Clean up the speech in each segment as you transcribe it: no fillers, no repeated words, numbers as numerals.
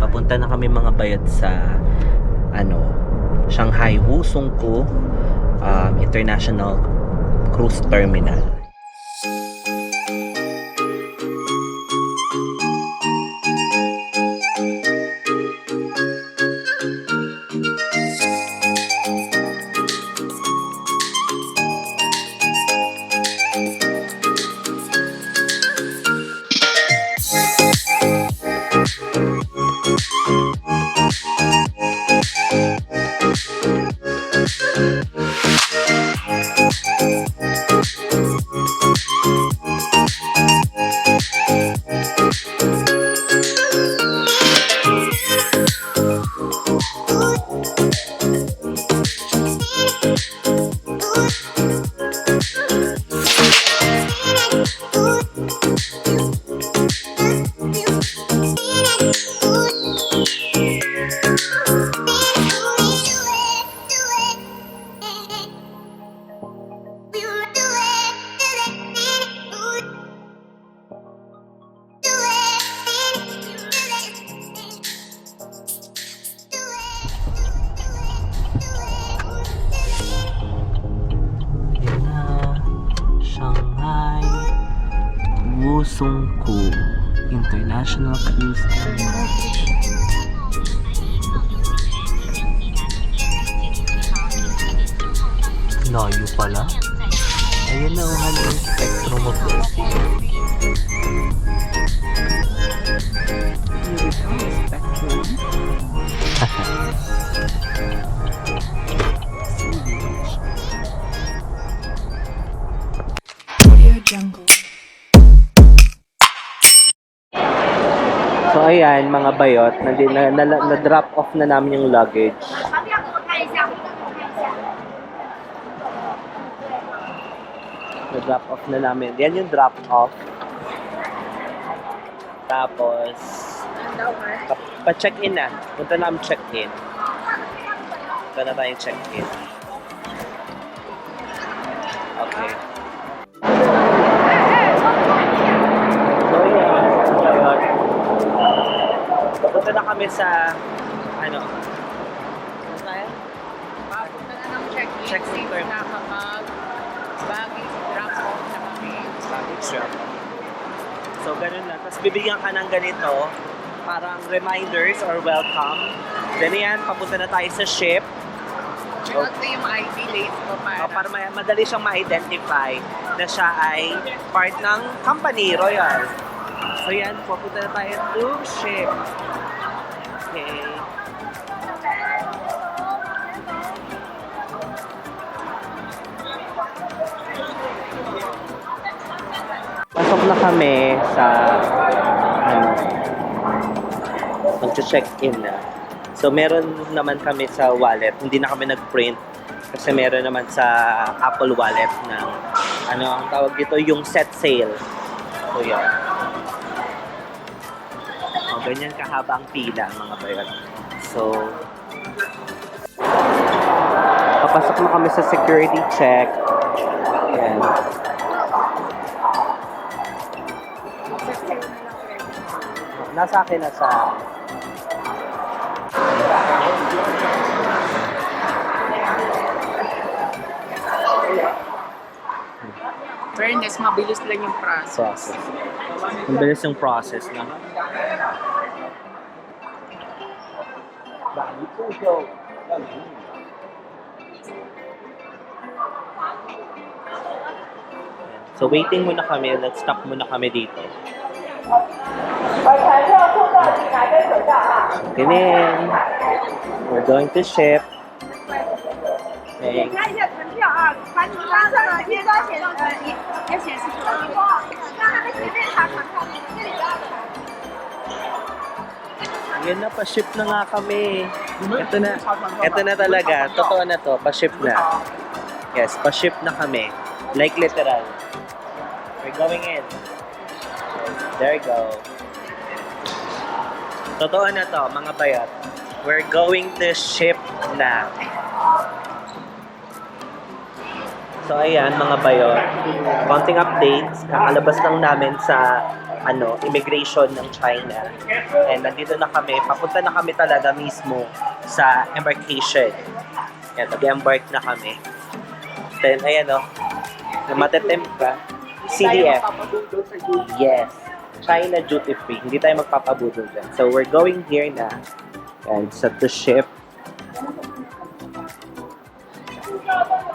Papunta na kami mga bayad sa Shanghai Wusongkou International Cruise Terminal. Wusongkou International Cruise Terminal. Layo pala. Ayan na yung spectrum of blessing. Here we come, spectrum. Audio Jungle. So ayan mga bayot, na-drop off na namin yung luggage. Na-drop off na namin. Yan yung drop off. Tapos pa-check-in na. Punta na kami check-in. Punta na tayong check-in. Okay. Papunta na kami sa Papunta na ng check-in. Check-in Safe na kapag baggage drop-off na kami. baggage drop. So, ganun lang. Tapos bibigyan ka ng ganito, parang reminders or welcome. Then yan, papunta na tayo sa ship. Sunod ko yung ID late ko para Madali siyang ma-identify na siya ay part ng company, Royal. So yan, papunta na tayo to ship. Okay. Pasok na kami sa mag-check-in na. So meron naman kami sa wallet, hindi na kami nag-print kasi meron naman sa Apple Wallet na ang tawag dito, yung set sail. So yan. O, ganyan kahaba ang pila mga bayan. So papasok na kami sa security check. Yan. Nasa akin na sa fairness, mabilis lang yung process. Ang bilis yung process na. So waiting muna kami, let's stop muna kami dito. Ganyan. We're going to ship. Thanks. 看一下存票啊，把你身上的贴标显也显示出来。那还没随便查船票，这里要的。 Yan na, pa-ship na nga kami. Ito na talaga. Totoo na to, pa-ship na. Yes, pa-ship na kami. Like literal. We're going in. There you go. Totoo na to, mga bayat. We're going to ship na. So ayan mga bayot, konting updates, kakalabas lang namin sa immigration ng China. And nandito na kami, papunta na kami talaga mismo sa embarkation. Yan, nag-embark na kami. Then, ayan matetemp ka. CDF. Yes. China duty free. Hindi tayo magpapabudol dyan. So, we're going here na. And sa the ship.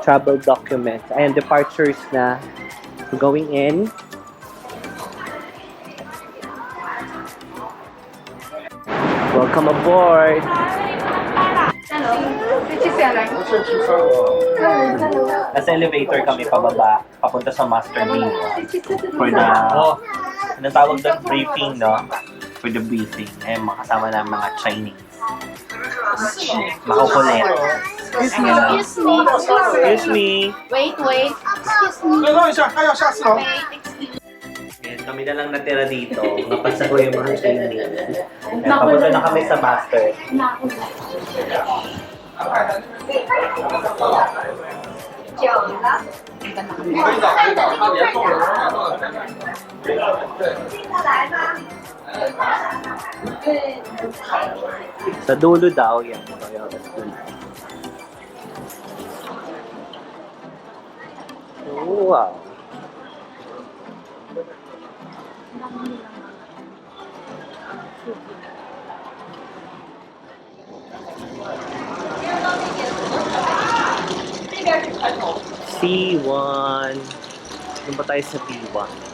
Travel documents. Ayan, departures na. Going in. Welcome aboard! Nasa elevator kami pababa, papunta sa master meeting for the, anong tawag doon? Briefing, no? For the briefing. Eh, makasama na mga Chinese. Makukulit. Excuse me. Excuse me. Wait. Excuse me. Wait. Ayan, kami na lang natira dito. Napasa ko yung mga Chinese. Ayan, papunta na kami sa master. Sa dulo daw yan. Oh, wow. C1. Doon ba tayo sa B1?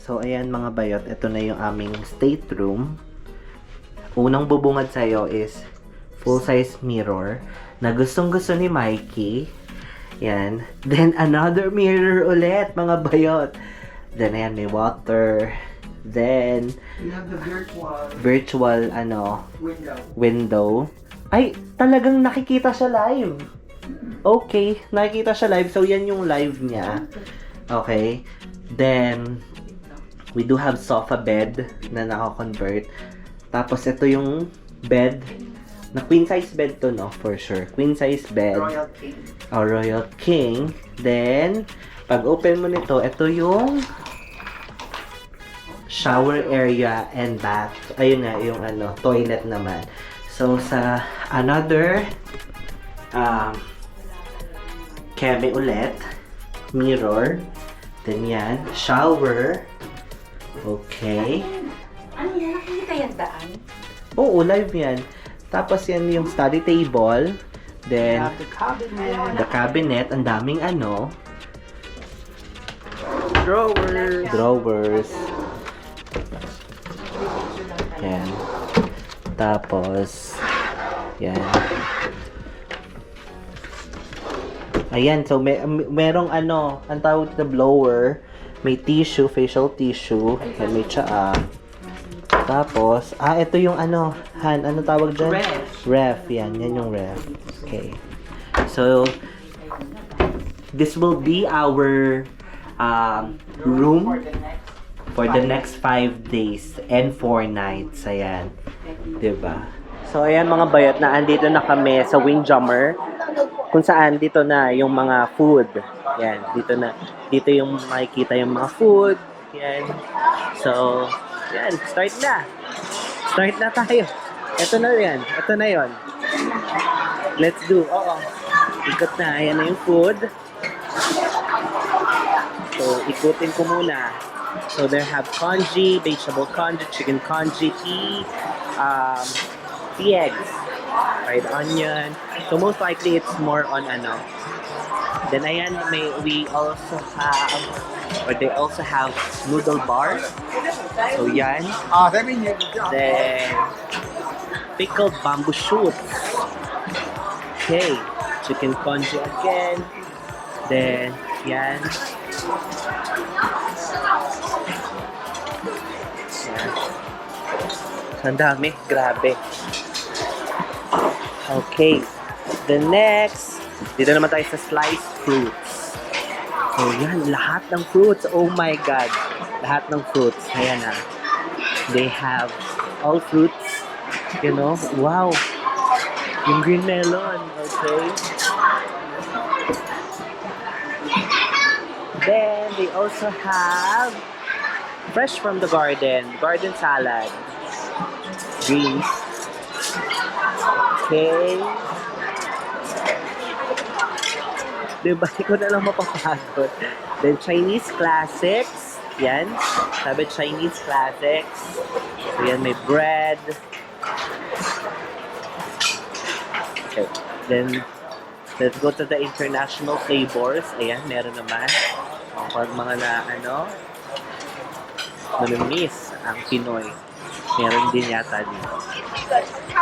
So, ayan mga bayot, ito na yung aming stateroom. Unang bubungad sa'yo is full-size mirror na gustong-gusto ni Mikey. Yan. Then, another mirror ulit, mga bayot. Then, ayan, may water. Then, We have the virtual, window. Ay, talagang nakikita siya live. Okay, nakikita siya live. So, yan yung live niya. Okay. Then, we do have sofa bed na naka-convert. Tapos, ito yung bed. Na queen size bed to, no? For sure. Queen size bed. Royal King. Oh, Royal King. Then, pag open mo nito, ito yung shower area and bath. Ayun nga, yung toilet naman. So, sa another keme ulit. Mirror. Then yan. Shower. Okay. Ano yan? Nakikita yan daan? Oo, live yan. Tapos yan yung study table. Then, The cabinet. the cabinet, ang daming ano, Drawers. drawers. Yan. Tapos, yan. Ayan, so merong ano, ang tawag na blower, may tissue, facial tissue, yan, may tsaa. Tapos, ito yung ano, ano tawag dyan? Ref, yan yung ref. Okay. So, this will be our room for the next 5 days and 4 nights. Ayan. Diba? So, ayan mga bayot na andito na kami sa Windjammer. Kung saan dito na yung mga food. Yan. Dito na. Dito yung makikita yung mga food. Yan. So, yan. Start na. Start na tayo. Ito na yan. Ito na yon. Let's do. Oo. Ikot na. Ayan na yung food. So, ikutin ko muna. So, they have congee, vegetable congee, chicken congee, tea eggs, fried onion. So, most likely, it's more on ano. Then, ayan, we also have, or they also have noodle bars. So, yan. Then, pickled bamboo shoots. Okay. Chicken congee again. Then, yan. Yan. Ang dami. Grabe. Okay. The next, dito naman tayo sa sliced fruits. So, yan. Lahat ng fruits. Oh my God. Lahat ng fruits. Ayan na. They have all fruits. You know? Wow. Yung green melon. Okay. Then, they also have fresh from the garden salad, greens. Okay. Diba? Hindi ko na lang mapapagod. Then, Chinese classics. Yan. Sabi, Chinese classics. So, yan, may bread. Okay. Then, let's go to the international flavors. Ayan, meron naman. Pag mga na, namimiss ang Pinoy. Meron din yata dito.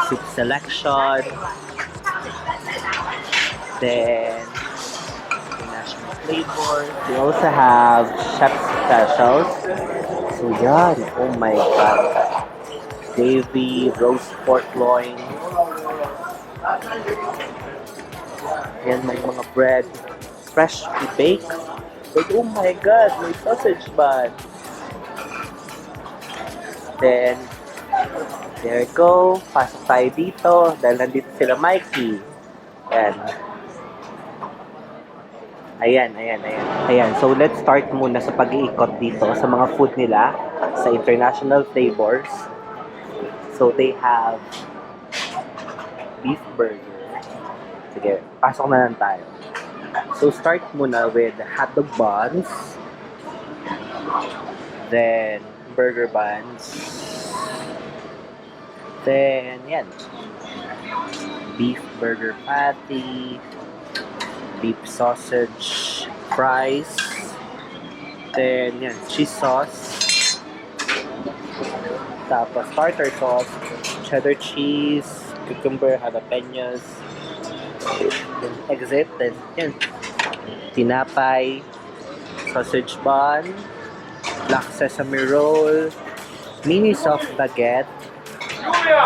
Soup selection. Then, international flavors. We also have chef specials. So, yan. Oh my God. Gravy, roast pork loin. Yan, may mga bread. Freshly baked. But oh my God, may sausage bun. Then, there you go. Pasok tayo dito. Dahil nandito sila Mikey. Ayan. Ayan. So, let's start muna sa pag-iikot dito sa mga food nila sa international flavors. So, they have beef burger. Sige, pasok na lang tayo. So, start muna with hotdog buns. Then, burger buns. Then, yan. Beef burger patty. Beef sausage fries. Then, yan. Cheese sauce. Tapos, tartar sauce. Cheddar cheese. Cucumber, jalapenos. Then, exit. Then, yan. Tinapay. Sausage bun. Black sesame roll. Mini soft baguette.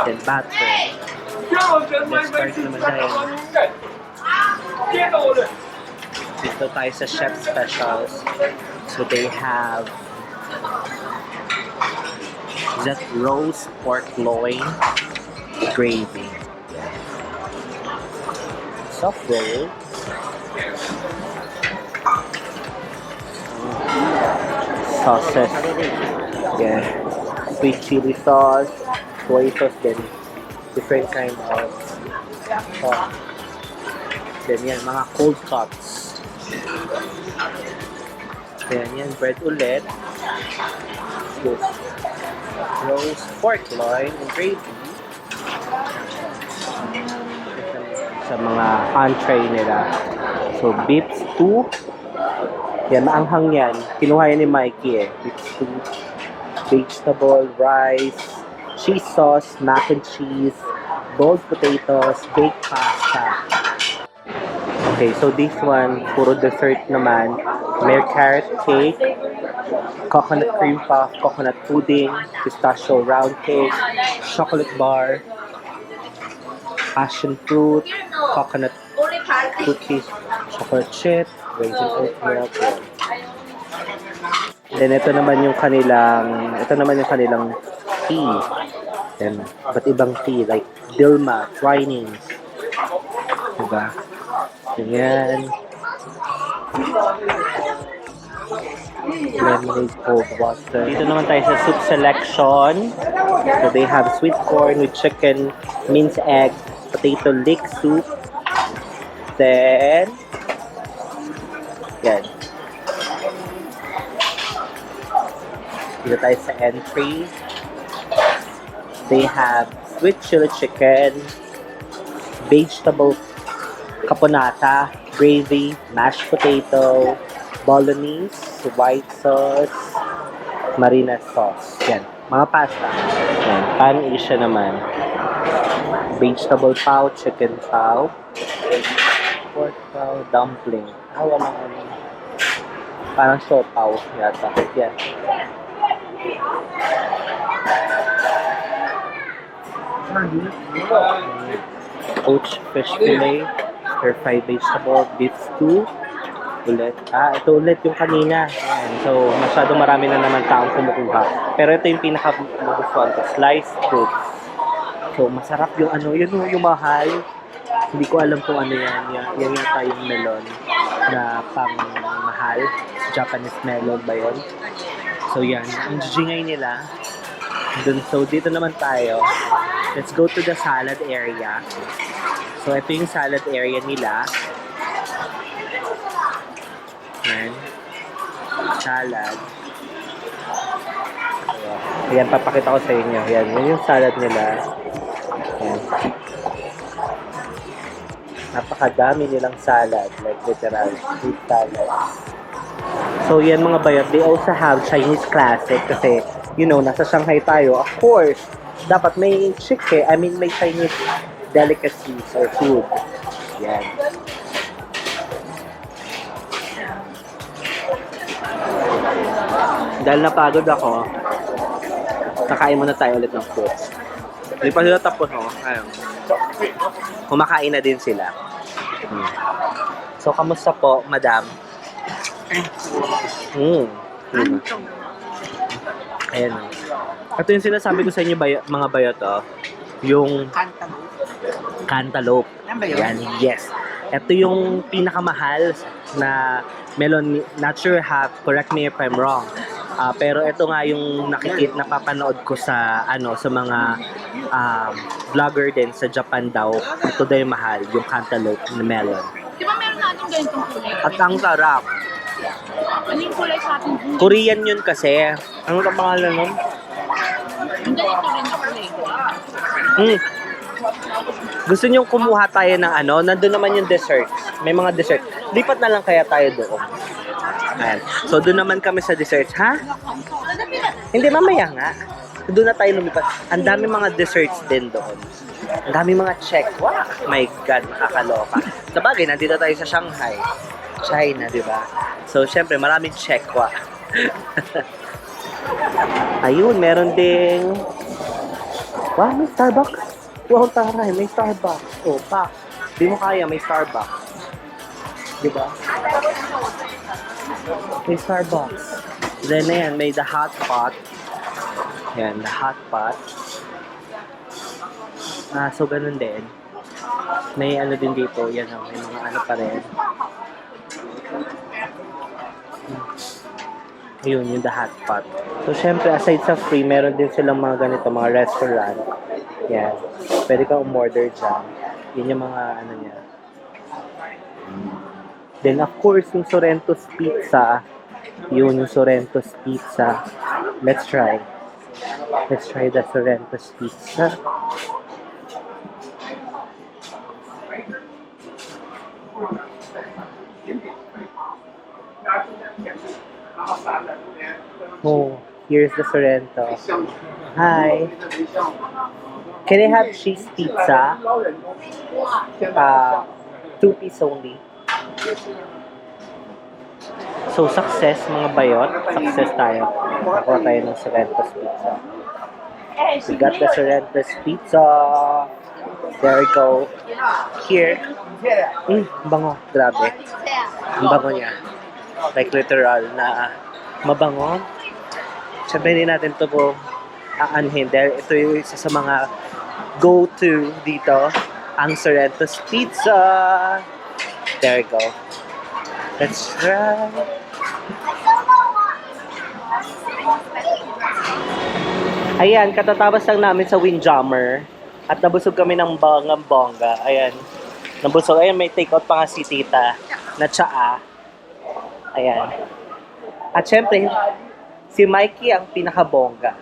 Then, batter. Let's start naman tayo. Dito tayo sa chef specials. So, they have that roast pork loin gravy. Soft roll. Sauces. Yeah. Sweet chili sauce. Soy sauce din. Different kind of sauce. Then yan, mga cold cuts. Then yan, bread ulit. Good. Roast pork loin and gravy. sa mga entree nila. So, beef stew. Yan, maanghang yan. Kinuha yan ni Mikey eh. Beef stew, vegetable, rice, cheese sauce, mac and cheese, boiled potatoes, baked pasta. Okay, so this one, puro dessert naman. May carrot cake, coconut cream puff, coconut pudding, pistachio round cake, chocolate bar, passion fruit, coconut cookies, chocolate chip, raisin oat milk. Then ito naman yung kanilang tea. Then, ba't ibang tea? Like Dilma, Twinings. Diba? Ganyan. Lemonade, cold water. Dito naman tayo sa soup selection. So they have sweet corn with chicken, minced egg, potato leek soup. Then, yan. Dito tayo sa entry. They have sweet chili chicken, vegetable caponata, gravy, mashed potato, bolognese, white sauce, marina sauce. Yan. Mga pasta. Yan. Pan-Asia naman. Vegetable pao, chicken pao, pork pao, dumpling. Walang ano. Parang siopaw yata. Yan. Poached fish fillet, stir-fried vegetable, beef stew, ulit. Ito ulit yung kanina. Ayan. So, masyado marami na naman taong kumukuha. Pero ito yung pinaka-magustuhan ko, sliced fruits. So, masarap yung ano, yun yung mahal. Hindi ko alam kung ano yan. Yan yata yung melon na pang mahal. Japanese melon ba yun? So, yan. Ang jijingay nila. So, dito naman tayo. Let's go to the salad area. So, ito yung salad area nila. Yan. Salad. Ayan, papakita ko sa inyo. Yan, yun yung salad nila. Yan. Napakadami nilang salad. Like, literal, fruit salad. So, yan mga bayot. They also have Chinese classic kasi, you know, nasa Shanghai tayo. Of course, dapat may may Chinese delicacies or food. Yan. Dahil napagod ako, kakain muna tayo ulit ng food. Hindi pa sila tapos, no? Ayun. Kumakain na din sila. So, kamusta po, madam? Ayan. Ito yung sinasabi ko sa inyo, mga bayot, oh. Yung cantaloupe. Yan, yes. Ito yung pinakamahal na melon. Not sure correct me if I'm wrong. Pero ito nga yung napapanood ko sa sa mga vlogger din sa Japan daw. Ito daw yung mahal, yung cantaloupe na melon. Di ba meron natin ganitong kulay? At ang sarap. Ano yung kulay sa ating kulay? Korean yun kasi. Ano ang pangalan nun? Yung ganito rin na kulay. Gusto nyo kumuha tayo ng nandun naman yung dessert. May mga dessert. Lipat na lang kaya tayo doon. Ayan. So, doon naman kami sa desserts. Ha? Hindi, mamaya nga. Doon na tayo lumipat. Ang dami mga desserts din doon. Ang dami mga check. Wow! My God, nakakaloka. Sabagay, nandito tayo sa Shanghai. China, di ba? So, syempre, maraming check. Wow! Ayun, meron ding... Wow, may Starbucks. Wow, taray, may Starbucks. Oh, pa. Di mo kaya, may Starbucks. Di ba? May Starbucks. Then, ayan, may the hot pot. Yan, the hot pot. So, ganun din. May ano din dito. Yan, may mga ano pa rin. Ayun, yung the hot pot. So, syempre, aside sa free, meron din silang mga ganito, mga restaurant. Yan. Pwede kang umorder dyan. Yun yung mga ano niya. Then, of course, yung Sorrento's Pizza. Yun, yung Sorrento's Pizza. Let's try. Let's try the Sorrento's Pizza. Oh, here's the Sorrento. Hi. Can I have cheese pizza? 2 piece only. So, success mga bayot. Success tayo. Nakuha tayo ng Sorrento's Pizza. We got the Sorrento's Pizza. There we go. Here. Bango. Grabe. Ang bango niya. Like literal na mabango. Siyempre hindi natin ito po aanhin dahil ito yung isa sa mga go-to dito. Ang Sorrento's Pizza. There we go. Let's try. Ayan, katatapos lang namin sa Windjammer. At nabusog kami ng bongga. Ayan. Nabusog. Ayan, may take-out pa nga si tita na tsaa. Ayan. At syempre, si Mikey ang pinakabongga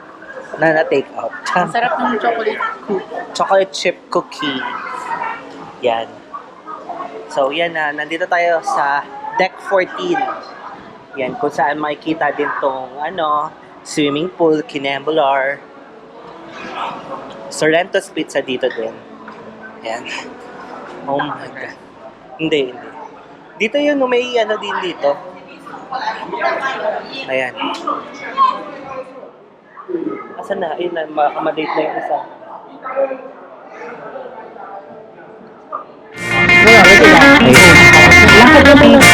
na na-take out. Ang sarap ng chocolate cookie. Chocolate chip cookie. Yan. So, yan na. Nandito tayo sa Deck 14. Yan, kung saan makikita din tong, swimming pool, Kinembular. Sorrento's Pizza dito din. Yan. Oh my God. Hindi. Dito yun, may din dito. Ayan. Asan na? Ayun na, makamadate na yung isa. Lakad naman na.